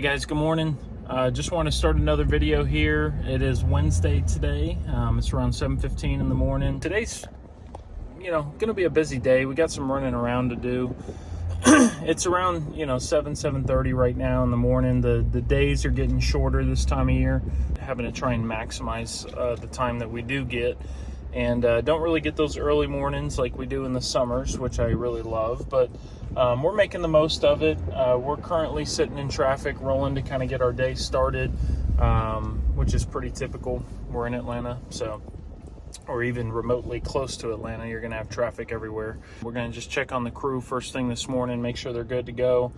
Hey guys, good morning. Just want to start another video here. It is Wednesday today. It's around 7:15 in the morning. Today's, gonna be a busy day. We got some running around to do. It's around, 7:30 right now in the morning. The days are getting shorter this time of year. Having to try and maximize the time that we do get. And don't really get those early mornings like we do in the summers, which I really love, but we're making the most of it. We're currently sitting in traffic, rolling to kind of get our day started, which is pretty typical. We're in Atlanta, or even remotely close to Atlanta, you're gonna have traffic everywhere. We're gonna just check on the crew first thing this morning, make sure they're good to go.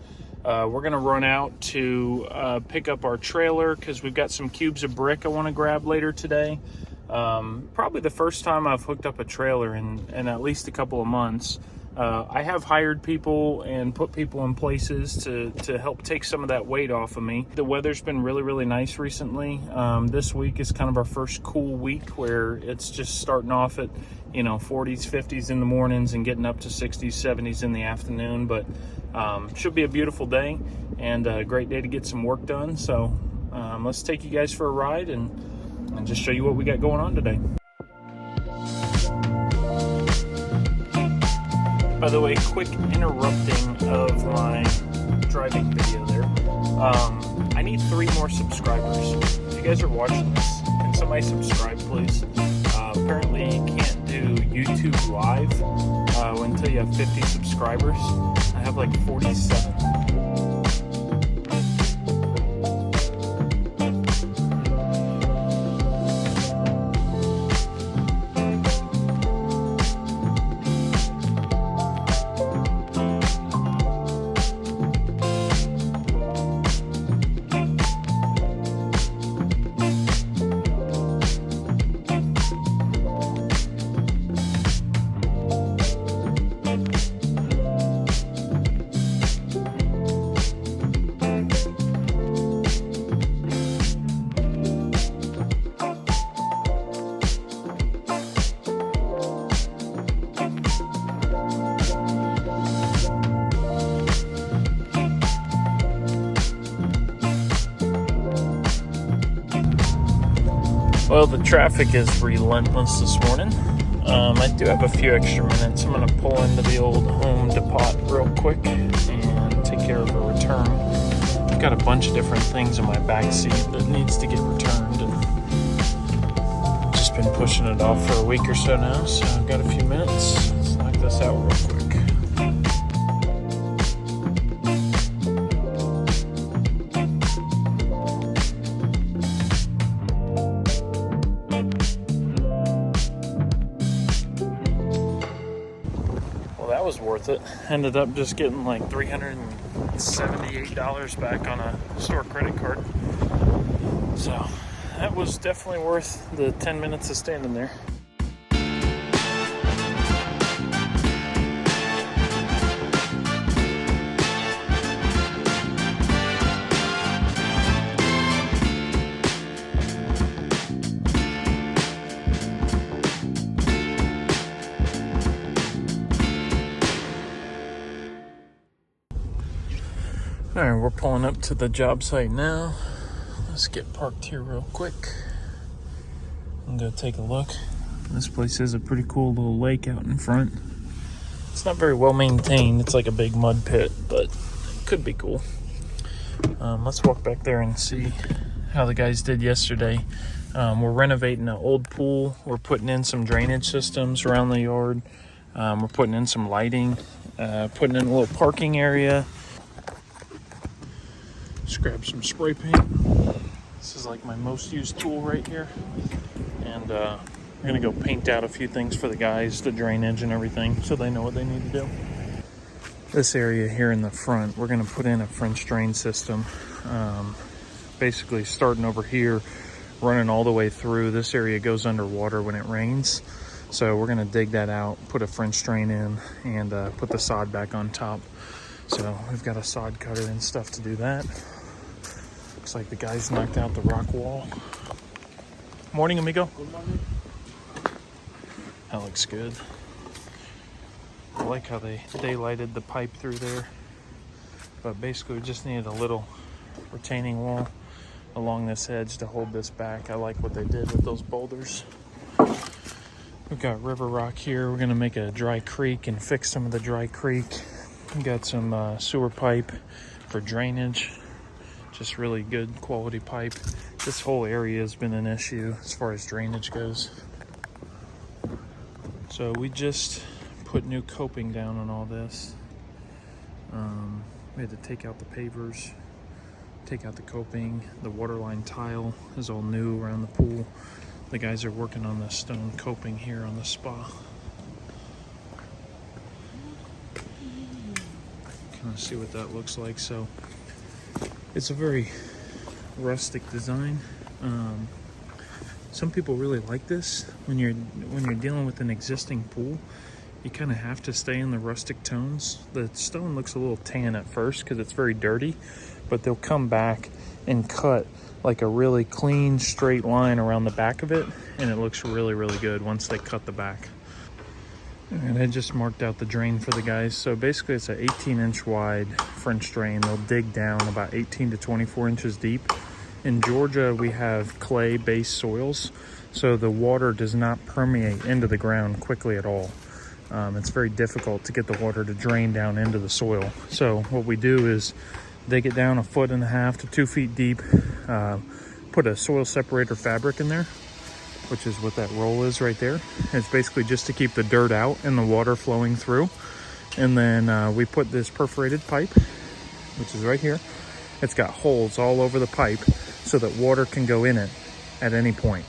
We're gonna run out to pick up our trailer because we've got some cubes of brick I want to grab later today. Probably the first time I've hooked up a trailer in at least a couple of months. I have hired people and put people in places to help take some of that weight off of me. The weather's been really, really nice recently. This week is kind of our first cool week where it's just starting off at, 40s, 50s in the mornings and getting up to 60s, 70s in the afternoon. But should be a beautiful day and a great day to get some work done. So let's take you guys for a ride and just show you what we got going on today. By the way, quick interrupting of my driving video there. I need 3 more subscribers. If you guys are watching this, can somebody subscribe, please? Apparently you can't do YouTube Live until you have 50 subscribers. I have like 47. Well, the traffic is relentless this morning. I do have a few extra minutes. I'm going to pull into the old Home Depot real quick and take care of a return. I've got a bunch of different things in my back seat that needs to get returned, and just been pushing it off for a week or so now, so I've got a few minutes. Let's knock this out real quick. That was worth it. Ended up just getting like $378 back on a store credit card. So that was definitely worth the 10 minutes of standing there. All right, we're pulling up to the job site now. Let's get parked here real quick and go take a look. This place has a pretty cool little lake out in front. It's not very well maintained. It's like a big mud pit, but it could be cool. Let's walk back there and see how the guys did yesterday. We're renovating an old pool. We're putting in some drainage systems around the yard. We're putting in some lighting, putting in a little parking area. Just grab some spray paint. This is like my most used tool right here. And we're gonna go paint out a few things for the guys, the drainage and everything, so they know what they need to do. This area here in the front, we're gonna put in a French drain system. Basically starting over here, running all the way through. This area goes underwater when it rains. So we're gonna dig that out, put a French drain in, and put the sod back on top. So we've got a sod cutter and stuff to do that. Looks like the guys knocked out the rock wall. Morning, amigo. Good morning. That looks good. I like how they daylighted the pipe through there. But basically we just needed a little retaining wall along this edge to hold this back. I like what they did with those boulders. We've got river rock here. We're gonna make a dry creek and fix some of the dry creek. We got some sewer pipe for drainage. Just really good quality pipe. This whole area has been an issue as far as drainage goes. So we just put new coping down on all this. We had to take out the pavers, take out the coping. The waterline tile is all new around the pool. The guys are working on the stone coping here on the spa. Kind of see what that looks like. So it's a very rustic design. Some people really like this. When you're dealing with an existing pool, you kind of have to stay in the rustic tones. The stone looks a little tan at first because it's very dirty, but they'll come back and cut like a really clean straight line around the back of it, and it looks really, really good once they cut the back. And I just marked out the drain for the guys. So basically it's an 18-inch wide French drain. They'll dig down about 18 to 24 inches deep. In Georgia, we have clay-based soils, so the water does not permeate into the ground quickly at all. It's very difficult to get the water to drain down into the soil. So what we do is dig it down 1.5 to 2 feet deep, put a soil separator fabric in there, which is what that roll is right there. It's basically just to keep the dirt out and the water flowing through. And then we put this perforated pipe, which is right here. It's got holes all over the pipe so that water can go in it at any point.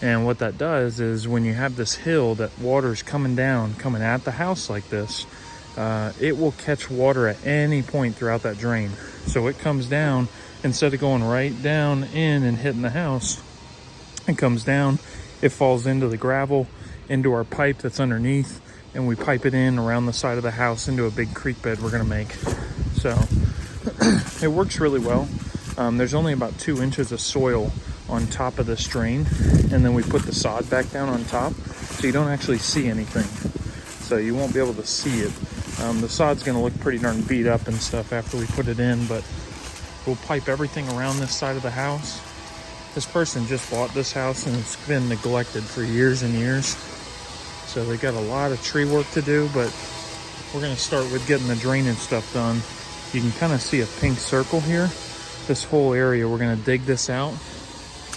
And what that does is when you have this hill that water's coming down, coming at the house like this, it will catch water at any point throughout that drain. So it comes down, instead of going right down in and hitting the house, it comes down, it falls into the gravel, into our pipe that's underneath, and we pipe it in around the side of the house into a big creek bed we're gonna make. So it works really well. There's only about 2 inches of soil on top of this drain, and then we put the sod back down on top, so you don't actually see anything. So you won't be able to see it. The sod's gonna look pretty darn beat up and stuff after we put it in, but we'll pipe everything around this side of the house. This person just bought this house and it's been neglected for years and years. So they got a lot of tree work to do, but we're gonna start with getting the drainage stuff done. You can kind of see a pink circle here. This whole area, we're gonna dig this out.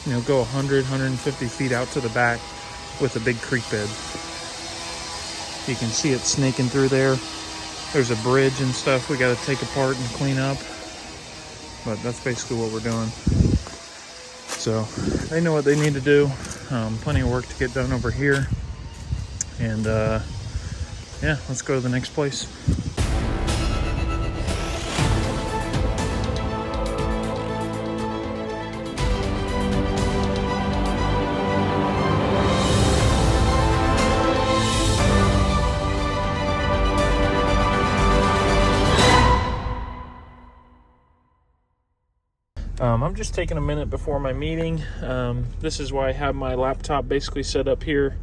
You know, go 100, 150 feet out to the back with a big creek bed. You can see it snaking through there. There's a bridge and stuff we got to take apart and clean up. But that's basically what we're doing. So they know what they need to do. Plenty of work to get done over here. And yeah, let's go to the next place. I'm just taking a minute before my meeting. This is why I have my laptop basically set up here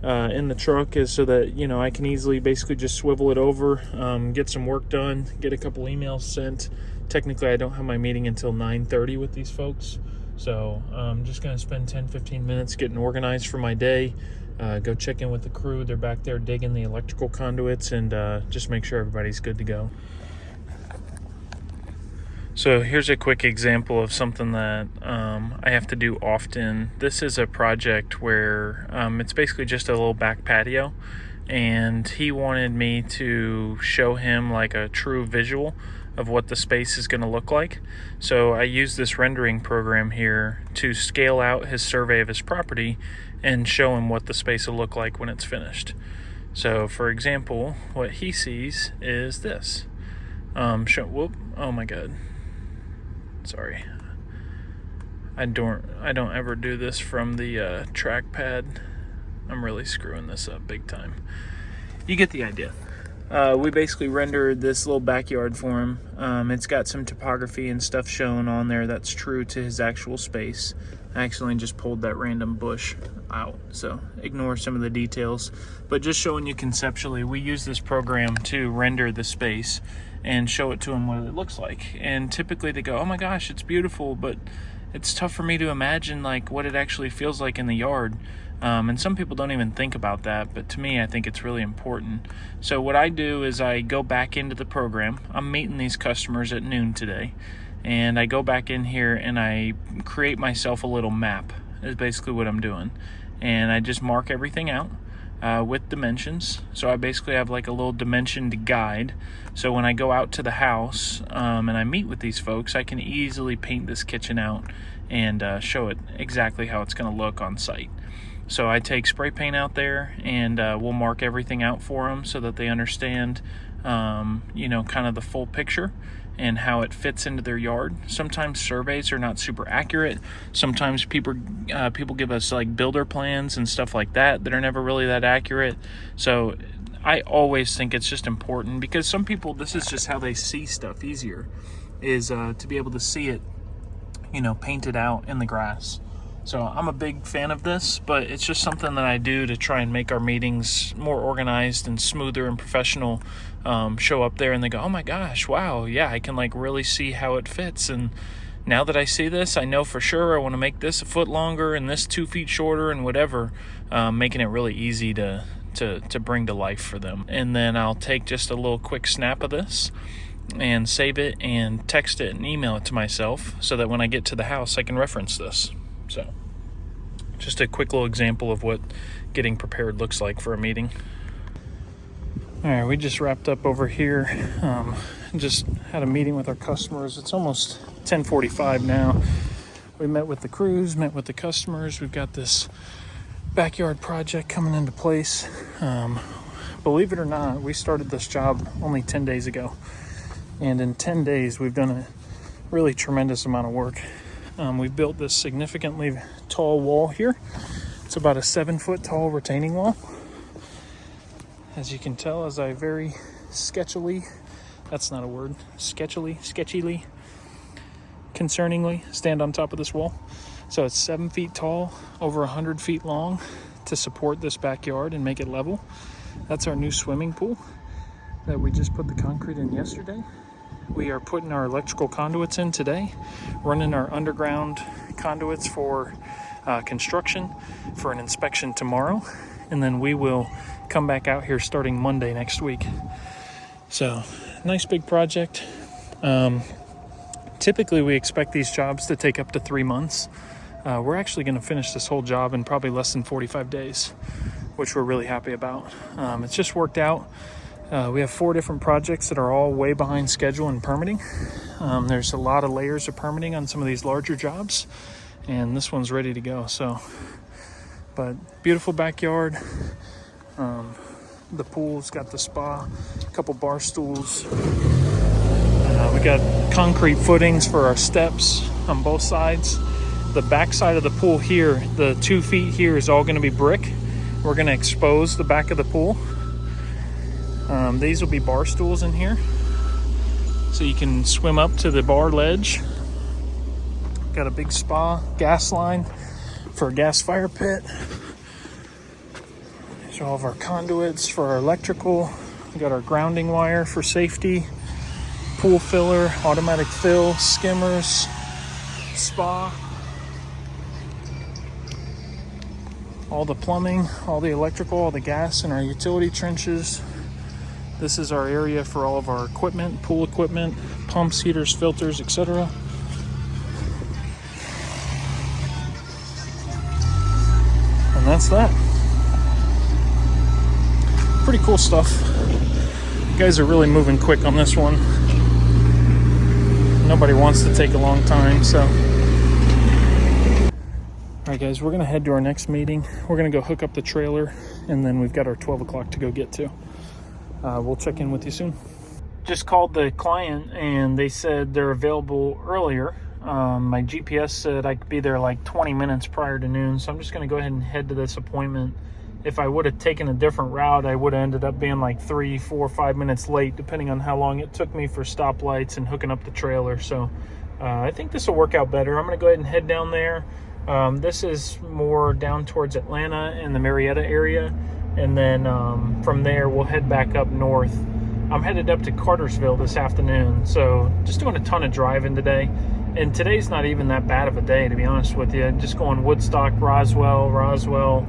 in the truck, is so that, you know, I can easily basically just swivel it over, get some work done, get a couple emails sent. Technically, I don't have my meeting until 9:30 with these folks. So I'm just going to spend 10-15 minutes getting organized for my day, go check in with the crew. They're back there digging the electrical conduits, and just make sure everybody's good to go. So here's a quick example of something that I have to do often. This is a project where it's basically just a little back patio, and he wanted me to show him like a true visual of what the space is going to look like. So I use this rendering program here to scale out his survey of his property and show him what the space will look like when it's finished. So for example, what he sees is this. Oh my god. Sorry, I don't ever do this from the trackpad. I'm really screwing this up big time. You get the idea. We basically rendered this little backyard for him. It's got some topography and stuff shown on there that's true to his actual space. I accidentally just pulled that random bush out, so ignore some of the details. But just showing you conceptually, we use this program to render the space and show it to them what it looks like. And typically they go, oh my gosh, it's beautiful, but it's tough for me to imagine like what it actually feels like in the yard. And some people don't even think about that, but to me, I think it's really important. So what I do is I go back into the program. I'm meeting these customers at noon today, and I go back in here and I create myself a little map, is basically what I'm doing. And I just mark everything out with dimensions. So I basically have like a little dimensioned guide. So when I go out to the house and I meet with these folks, I can easily paint this kitchen out and show it exactly how it's going to look on site. So I take spray paint out there and we'll mark everything out for them so that they understand, you know, kind of the full picture and how it fits into their yard. Sometimes surveys are not super accurate. Sometimes people give us like builder plans and stuff like that that are never really that accurate. So I always think it's just important, because some people, this is just how they see stuff easier, is to be able to see it, you know, painted out in the grass. So I'm a big fan of this, but it's just something that I do to try and make our meetings more organized and smoother and professional. Show up there and they go, oh my gosh, wow, yeah, I can like really see how it fits. And now that I see this, I know for sure I want to make this a foot longer and this 2 feet shorter and whatever, making it really easy to bring to life for them. And then I'll take just a little quick snap of this and save it and text it and email it to myself so that when I get to the house, I can reference this. So just a quick little example of what getting prepared looks like for a meeting. All right, we just wrapped up over here. Just had a meeting with our customers. It's almost 10:45 now. We met with the crews, met with the customers. We've got this backyard project coming into place. Believe it or not, we started this job only 10 days ago. And in 10 days, we've done a really tremendous amount of work. We built this significantly tall wall here. It's about a 7-foot tall retaining wall. As you can tell, as I very sketchily, that's not a word, sketchily, concerningly stand on top of this wall. So it's 7 feet tall, over 100 feet long to support this backyard and make it level. That's our new swimming pool that we just put the concrete in yesterday. We are putting our electrical conduits in today, running our underground conduits for construction for an inspection tomorrow. And then we will come back out here starting Monday next week. So nice big project. Typically we expect these jobs to take up to 3 months. We're actually going to finish this whole job in probably less than 45 days, which we're really happy about. It's just worked out. We have 4 different projects that are all way behind schedule in permitting. There's a lot of layers of permitting on some of these larger jobs, and this one's ready to go. So, but beautiful backyard. The pool's got the spa, a couple bar stools. We got concrete footings for our steps on both sides. The back side of the pool here, the 2 feet here, is all going to be brick. We're going to expose the back of the pool. These will be bar stools in here, so you can swim up to the bar ledge. Got a big spa gas line for a gas fire pit. These are all of our conduits for our electrical. We got our grounding wire for safety, pool filler, automatic fill, skimmers, spa. All the plumbing, all the electrical, all the gas in our utility trenches. This is our area for all of our equipment, pool equipment, pumps, heaters, filters, etc. And that's that. Pretty cool stuff. You guys are really moving quick on this one. Nobody wants to take a long time, so. All right, guys, we're gonna head to our next meeting. We're gonna go hook up the trailer, and then we've got our 12 o'clock to go get to. We'll check in with you soon. Just called the client and they said they're available earlier. My GPS said I could be there like 20 minutes prior to noon, so I'm just going to go ahead and head to this appointment. If I would have taken a different route, I would have ended up being like 3, 4, 5 minutes late, depending on how long it took me for stoplights and hooking up the trailer. So I think this will work out better. I'm going to go ahead and head down there. This is more down towards Atlanta and the Marietta area. And then from there, we'll head back up north. I'm headed up to Cartersville this afternoon. So just doing a ton of driving today. And today's not even that bad of a day, to be honest with you. Just going Woodstock, Roswell,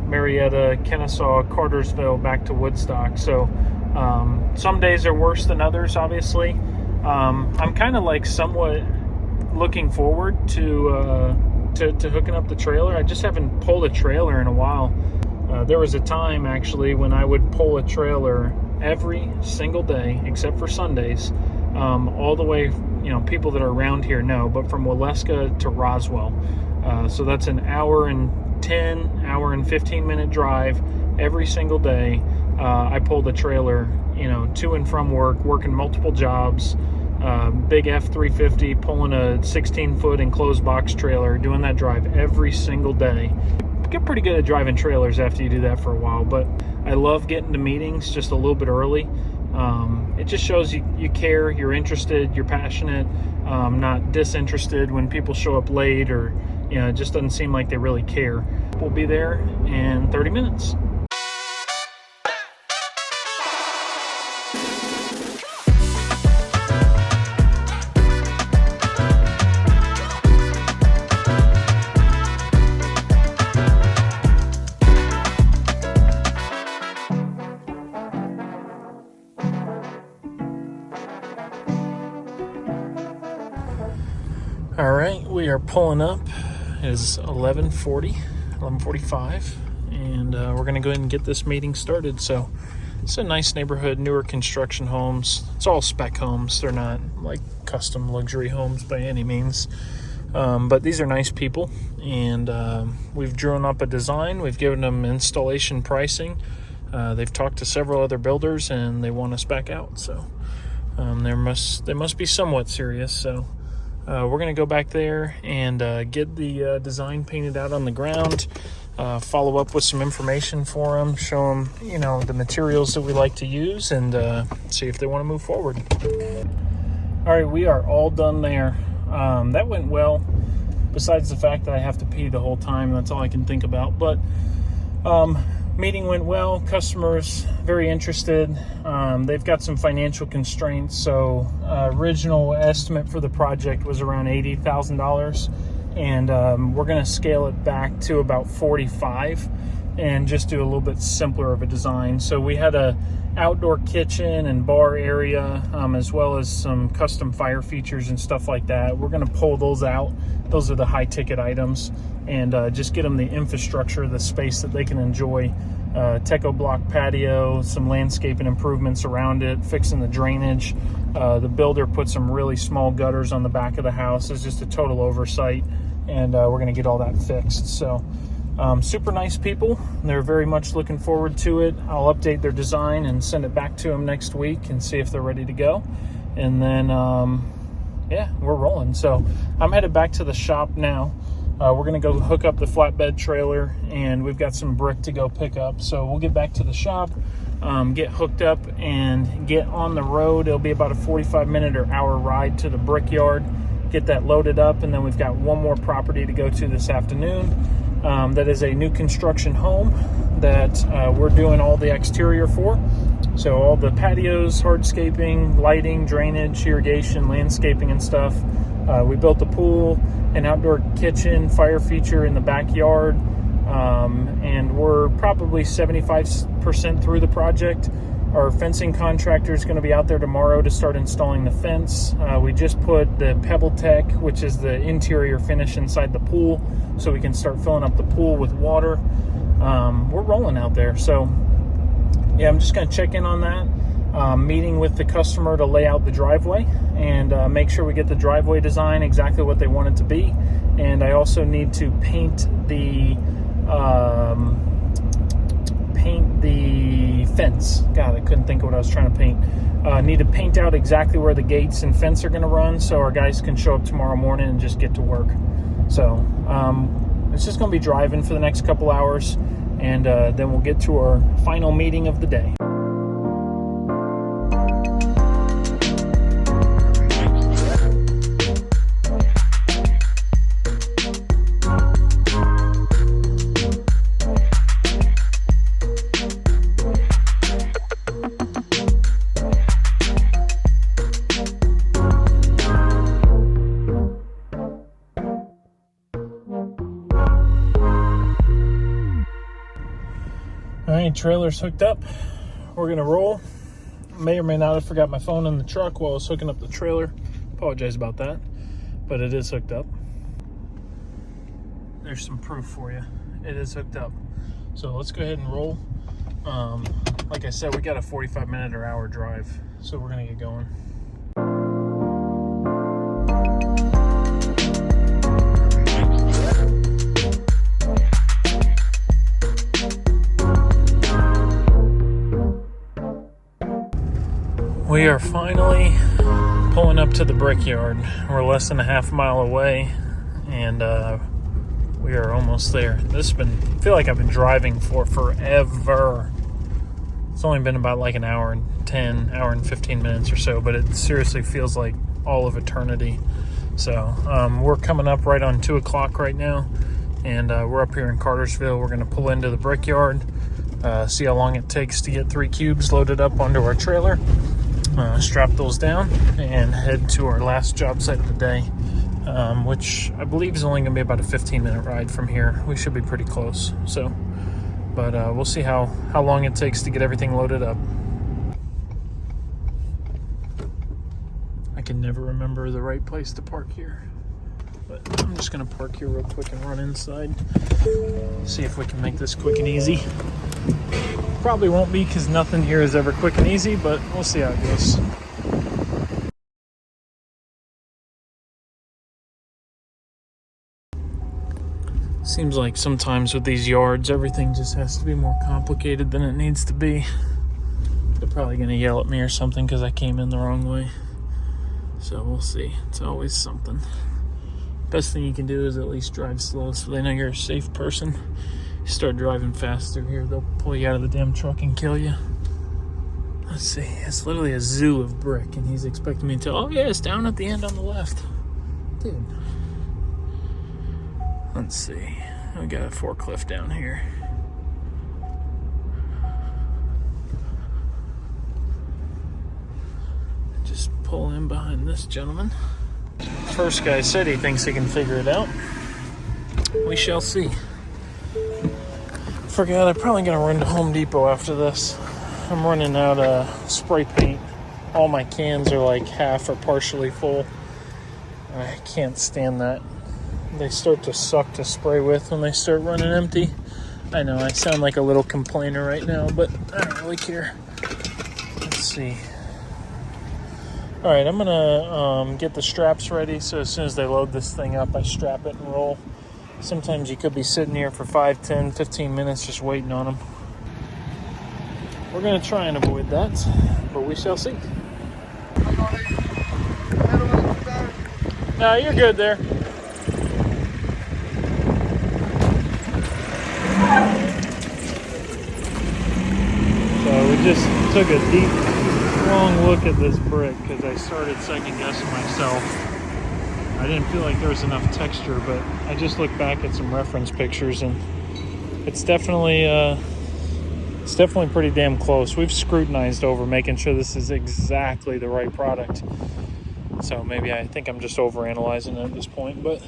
Marietta, Kennesaw, Cartersville, back to Woodstock. So some days are worse than others, obviously. I'm kind of like somewhat looking forward to hooking up the trailer. I just haven't pulled a trailer in a while. There was a time actually when I would pull a trailer every single day except for Sundays, all the way, people that are around here know, but from Waleska to Roswell. So that's an hour and 15 minute drive every single day. I pulled a trailer, to and from work, working multiple jobs. Big F-350, pulling a 16-foot enclosed box trailer, doing that drive every single day. Get pretty good at driving trailers after you do that for a while, but I love getting to meetings just a little bit early. It just shows you care, you're interested, you're passionate, not disinterested when people show up late, or it just doesn't seem like they really care. We'll be there in 30 minutes. All right, we are pulling up. It is 11:45, and we're going to go ahead and get this meeting started. So it's a nice neighborhood, newer construction homes. It's all spec homes. They're not like custom luxury homes by any means, but these are nice people, and we've drawn up a design. We've given them installation pricing. They've talked to several other builders, and they want us back out. So they must be somewhat serious. So we're going to go back there and get the design painted out on the ground, follow up with some information for them, show them, the materials that we like to use, and see if they want to move forward. All right, we are all done there. That went well, besides the fact that I have to pee the whole time. That's all I can think about. But meeting went well. Customers very interested. They've got some financial constraints, so original estimate for the project was around $80,000, and we're going to scale it back to about 45 and just do a little bit simpler of a design. So we had a outdoor kitchen and bar area, as well as some custom fire features and stuff like that. We're going to pull those out. Those are the high ticket items, and just get them the infrastructure, the space that they can enjoy. Techo block patio, some landscaping improvements around it, fixing the drainage. The builder put some really small gutters on the back of the house. It's just a total oversight, and we're going to get all that fixed. So super nice people. They're very much looking forward to it. I'll update their design and send it back to them next week and see if they're ready to go. And then, yeah, we're rolling. So I'm headed back to the shop now. We're going to go hook up the flatbed trailer, and we've got some brick to go pick up. So we'll get back to the shop, get hooked up, and get on the road. It'll be about a 45-minute or hour ride to the brickyard, get that loaded up, and then we've got one more property to go to this afternoon. That is a new construction home that we're doing all the exterior for. So all the patios, hardscaping, lighting, drainage, irrigation, landscaping and stuff. We built a pool, an outdoor kitchen, fire feature in the backyard, and we're probably 75% through the project. Our fencing contractor is going to be out there tomorrow to start installing the fence. We just put the Pebble Tech, which is the interior finish inside the pool, so we can start filling up the pool with water. We're rolling out there. So yeah, I'm just going to check in on that. Meeting with the customer to lay out the driveway and make sure we get the driveway design exactly what they want it to be. And I also need to paint the fence. God, I couldn't think of what I was trying to paint. Need to paint out exactly where the gates and fence are going to run, so our guys can show up tomorrow morning and just get to work. So it's just going to be driving for the next couple hours, and then we'll get to our final meeting of the day. All right, trailer's hooked up. We're gonna roll. May or may not have forgot my phone in the truck while I was hooking up the trailer. Apologize about that, but it is hooked up. There's some proof for you. It is hooked up. So let's go ahead and roll. Like I said, we got a 45-minute or hour drive, so we're gonna get going. We are finally pulling up to the brickyard. We're less than a half mile away, and we are almost there. This has been, I feel like I've been driving for forever. It's only been about like an hour and 15 minutes or so, but it seriously feels like all of eternity. So we're coming up right on 2 o'clock right now, and we're up here in Cartersville. We're gonna pull into the brickyard, see how long it takes to get 3 cubes loaded up onto our trailer, strap those down, and head to our last job site of the day, which I believe is only gonna be about a 15-minute ride from here. We should be pretty close. So, but we'll see how long it takes to get everything loaded up. I can never remember the right place to park here, but I'm just gonna park here real quick and run inside. See if we can make this quick and easy. Probably won't be, because nothing here is ever quick and easy, but we'll see how it goes. Seems like sometimes with these yards, everything just has to be more complicated than it needs to be. They're probably gonna yell at me or something because I came in the wrong way. So we'll see. It's always something. Best thing you can do is at least drive slow so they know you're a safe person. You start driving faster here, they'll pull you out of the damn truck and kill you. Let's see, it's literally a zoo of brick, and he's expecting me to, oh yeah, it's down at the end on the left. Dude. Let's see, we got a forklift down here. Just pull in behind this gentleman. First guy said he thinks he can figure it out. We shall see. Forgot, I'm probably gonna run to Home Depot after this. I'm running out of spray paint. All my cans are like half or partially full. I can't stand that. They start to suck to spray with when they start running empty. I know I sound like a little complainer right now, but I don't really care. Let's see. All right, I'm gonna get the straps ready, so as soon as they load this thing up, I strap it and roll. Sometimes you could be sitting here for 5, 10, 15 minutes just waiting on them. We're gonna try and avoid that, but we shall see. No, you're good there. So we just took a deep, long look at this brick because I started second guessing myself. I didn't feel like there was enough texture, but I just looked back at some reference pictures, and it's definitely pretty damn close. We've scrutinized over making sure this is exactly the right product. So maybe I think I'm just overanalyzing it at this point, but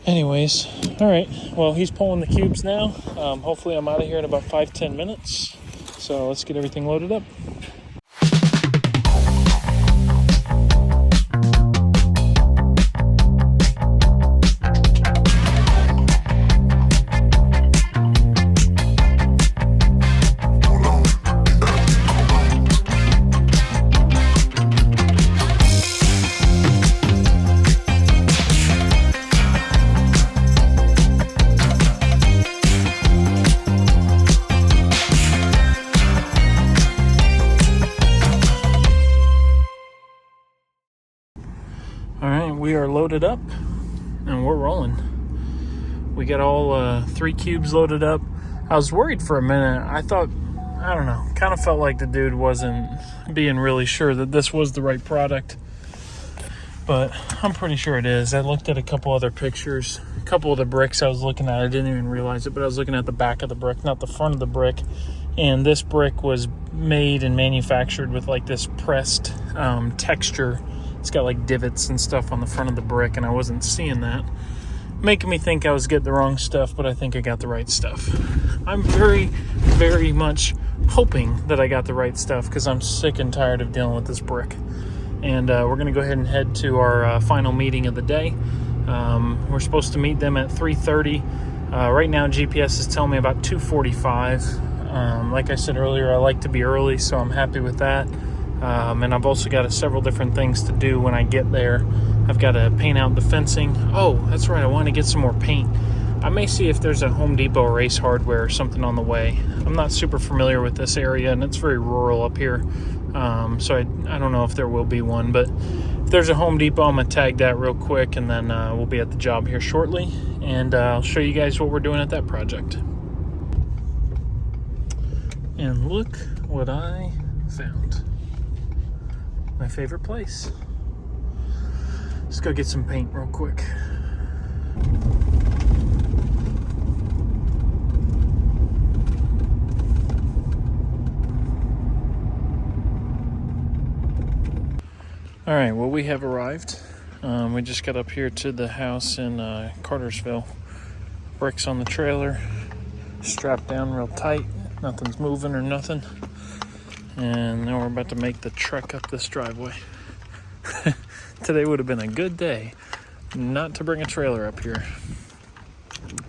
anyways, all right. Well, he's pulling the cubes now. Hopefully I'm out of here in about 5-10 minutes. So let's get everything loaded up. All right, we are loaded up and we're rolling. We got all 3 cubes loaded up. I was worried for a minute. I thought, I don't know, kind of felt like the dude wasn't being really sure that this was the right product. But I'm pretty sure it is. I looked at a couple other pictures. A couple of the bricks I was looking at, I didn't even realize it, but I was looking at the back of the brick, not the front of the brick. And this brick was made and manufactured with like this pressed texture. It's got like divots and stuff on the front of the brick, and I wasn't seeing that. making me think I was getting the wrong stuff, but I think I got the right stuff. I'm very, very much hoping that I got the right stuff because I'm sick and tired of dealing with this brick. And we're going to go ahead and head to our final meeting of the day. We're supposed to meet them at 3:30. Right now, GPS is telling me about 2:45. Like I said earlier, I like to be early, so I'm happy with that. And I've also got several different things to do when I get there. I've got to paint out the fencing. Oh, that's right, I want to get some more paint. I may see if there's a Home Depot or Ace Hardware or something on the way. I'm not super familiar with this area, and it's very rural up here. So I don't know if there will be one, but if there's a Home Depot, I'm going to tag that real quick, and then we'll be at the job here shortly, and I'll show you guys what we're doing at that project. And look what I found. My favorite place. Let's go get some paint real quick. All right, well, we have arrived. We just got up here to the house in Cartersville. Bricks on the trailer, strapped down real tight. Nothing's moving or nothing. And now we're about to make the trek up this driveway. Today would have been a good day not to bring a trailer up here.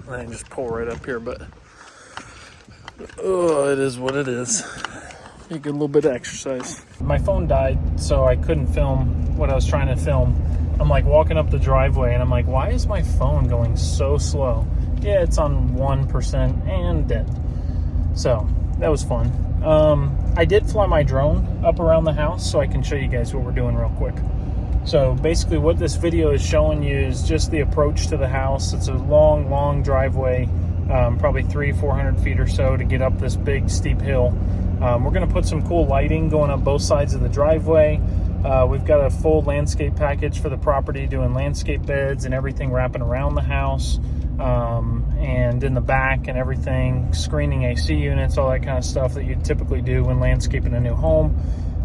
I can just pull right up here, but oh, it is what it is. Be a good little bit of exercise. My phone died, so I couldn't film what I was trying to film. I'm like walking up the driveway, and I'm like, why is my phone going so slow? Yeah, it's on 1% and dead. So that was fun. I did fly my drone up around the house, so I can show you guys what we're doing real quick. So basically what this video is showing you is just the approach to the house. It's a long driveway, probably 300-400 feet or so to get up this big steep hill. We're going to put some cool lighting going up both sides of the driveway. We've got a full landscape package for the property, doing landscape beds and everything wrapping around the house. And in the back and everything, screening AC units, all that kind of stuff that you typically do when landscaping a new home,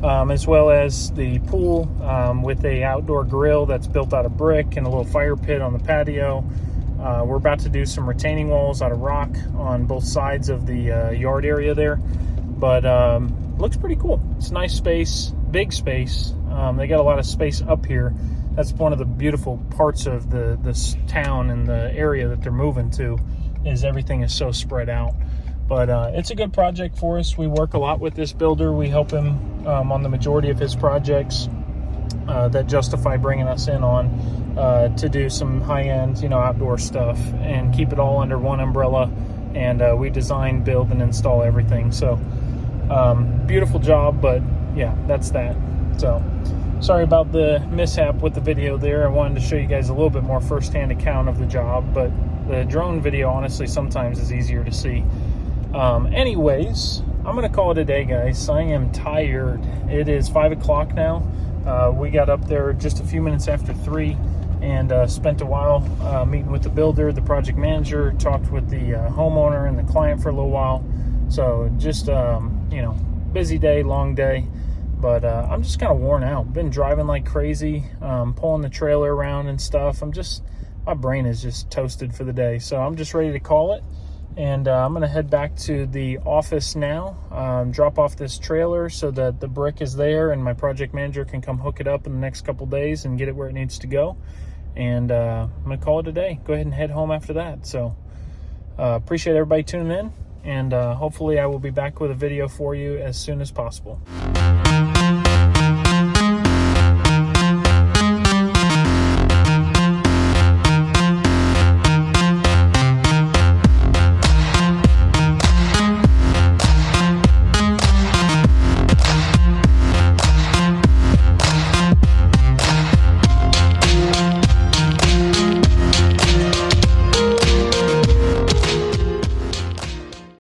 as well as the pool with a outdoor grill that's built out of brick and a little fire pit on the patio. We're about to do some retaining walls out of rock on both sides of the yard area there, but looks pretty cool. It's a nice space, big space. They got a lot of space up here. That's one of the beautiful parts of this town and the area that they're moving to, is everything is so spread out. But it's a good project for us. We work a lot with this builder. We help him on the majority of his projects that justify bringing us in on to do some high-end, outdoor stuff and keep it all under one umbrella. And we design, build, and install everything. So beautiful job, but yeah, that's that. So sorry about the mishap with the video there. I wanted to show you guys a little bit more first-hand account of the job, but the drone video honestly sometimes is easier to see. Anyways, I'm gonna call it a day, guys. I am tired. It is 5 o'clock now. We got up there just a few minutes after 3 and spent a while meeting with the builder, the project manager, talked with the homeowner and the client for a little while. So just busy day, long day. But I'm just kind of worn out. Been driving like crazy, pulling the trailer around and stuff. My brain is just toasted for the day. So I'm just ready to call it. And I'm going to head back to the office now, drop off this trailer so that the brick is there and my project manager can come hook it up in the next couple days and get it where it needs to go. And I'm going to call it a day. Go ahead and head home after that. So appreciate everybody tuning in. And hopefully I will be back with a video for you as soon as possible.